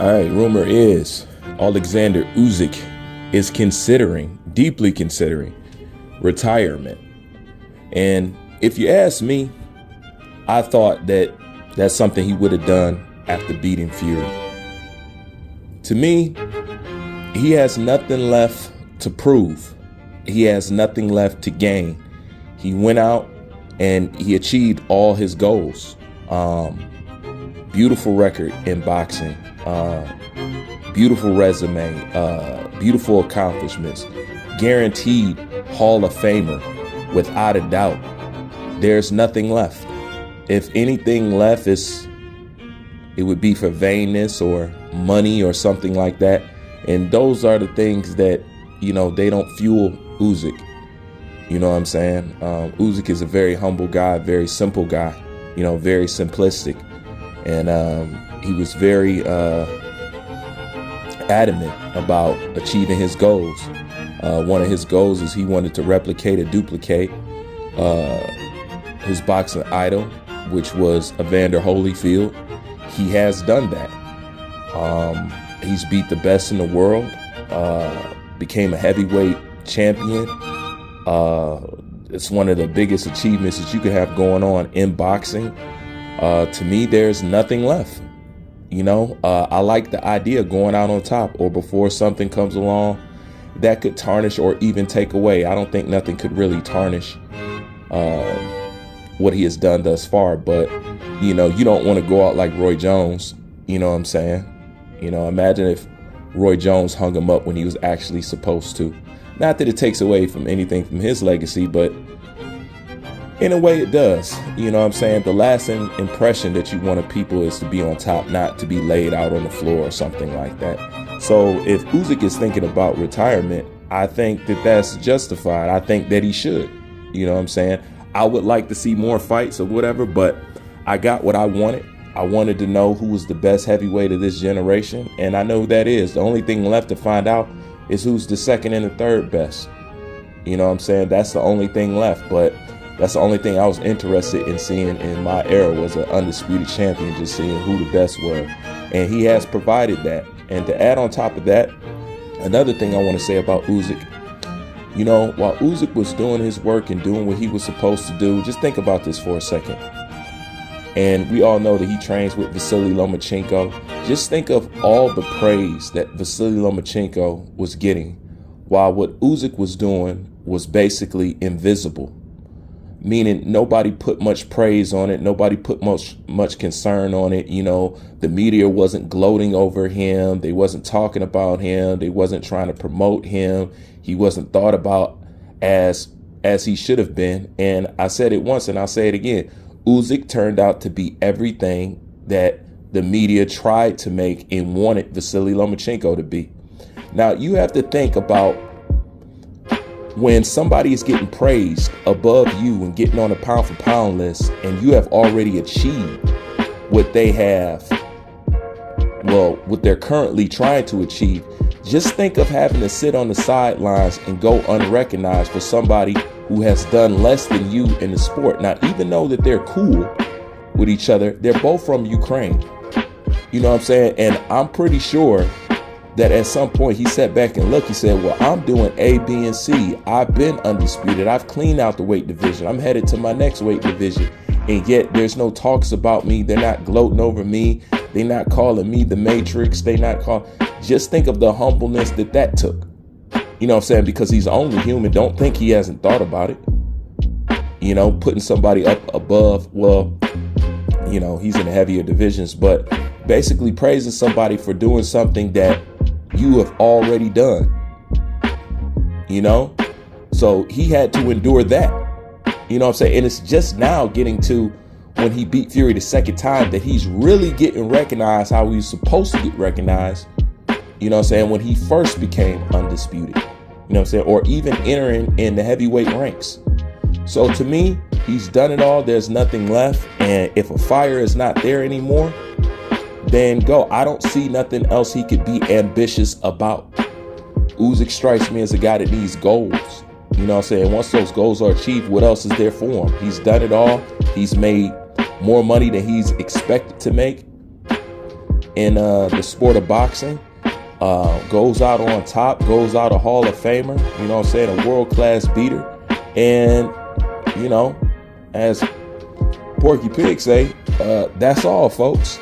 All right, rumor is Oleksander Uziks is deeply considering retirement. And if you ask me, I thought that that's something he would have done after beating Fury. To me, he has nothing left to prove. He has nothing left to gain. He went out and he achieved all his goals. Beautiful record in boxing, beautiful resume, beautiful accomplishments, guaranteed Hall of Famer without a doubt. There's nothing left. If anything left, it would be for vainness or money or something like that. And those are the things that, they don't fuel Uziks. You know what I'm saying? Uziks is a very humble guy, very simple guy, very simplistic. And he was very adamant about achieving his goals. One of his goals is he wanted to replicate or duplicate his boxing idol, which was Evander Holyfield. He has done that. He's beat the best in the world, became a heavyweight champion. It's one of the biggest achievements that you could have going on in boxing. To me, there's nothing left. I like the idea of going out on top, or before something comes along that could tarnish or even take away. I don't think nothing could really tarnish what he has done thus far. But, you don't want to go out like Roy Jones. You know what I'm saying? Imagine if Roy Jones hung him up when he was actually supposed to. Not that it takes away from anything from his legacy, but in a way it does. You know what I'm saying? The lasting impression that you want of people is to be on top, not to be laid out on the floor or something like that. So if Uziks is thinking about retirement, I think that that's justified. I think that he should. You know what I'm saying? I would like to see more fights or whatever, but I got what I wanted. I wanted to know who was the best heavyweight of this generation, and I know who that is. The only thing left to find out is who's the second and the third best. You know what I'm saying? That's the only thing left, but that's the only thing I was interested in seeing in my era was an undisputed champion, just seeing who the best were. And he has provided that. And to add on top of that, another thing I want to say about Uziks, while Uziks was doing his work and doing what he was supposed to do, just think about this for a second. And we all know that he trains with Vasily Lomachenko. Just think of all the praise that Vasily Lomachenko was getting, while what Uziks was doing was basically invisible. Meaning nobody put much praise on it. Nobody put much concern on it. The media wasn't gloating over him. They wasn't talking about him. They wasn't trying to promote him. He wasn't thought about as he should have been. And I said it once and I'll say it again. Uziks turned out to be everything that the media tried to make and wanted Vasily Lomachenko to be. Now you have to think about when somebody is getting praised above you and getting on a pound for pound list, and you have already achieved what they have, what they're currently trying to achieve. Just think of having to sit on the sidelines and go unrecognized for somebody who has done less than you in the sport. Now, even though that they're cool with each other, they're both from Ukraine. You know what I'm saying? And I'm pretty sure that at some point he sat back and looked, he said, well, I'm doing A, B, and C. I've been undisputed. I've cleaned out the weight division. I'm headed to my next weight division. And yet there's no talks about me. They're not gloating over me. They're not calling me the Matrix. Just think of the humbleness that took. You know what I'm saying? Because he's only human. Don't think he hasn't thought about it. Putting somebody up above, he's in the heavier divisions, but basically praising somebody for doing something that you have already done. So he had to endure that. You know what I'm saying? And it's just now getting to when he beat Fury the second time that he's really getting recognized how he was supposed to get recognized. You know what I'm saying? When he first became undisputed. You know what I'm saying? Or even entering in the heavyweight ranks. So to me, he's done it all. There's nothing left. And if a fire is not there anymore, then go. I don't see nothing else he could be ambitious about. Uziks strikes me as a guy that needs goals. You know what I'm saying? Once those goals are achieved, what else is there for him? He's done it all. He's made more money than he's expected to make. in the sport of boxing. Goes out on top, goes out a Hall of Famer, you know what I'm saying, a world-class beater. And, you know, as Porky Pig say, that's all, folks.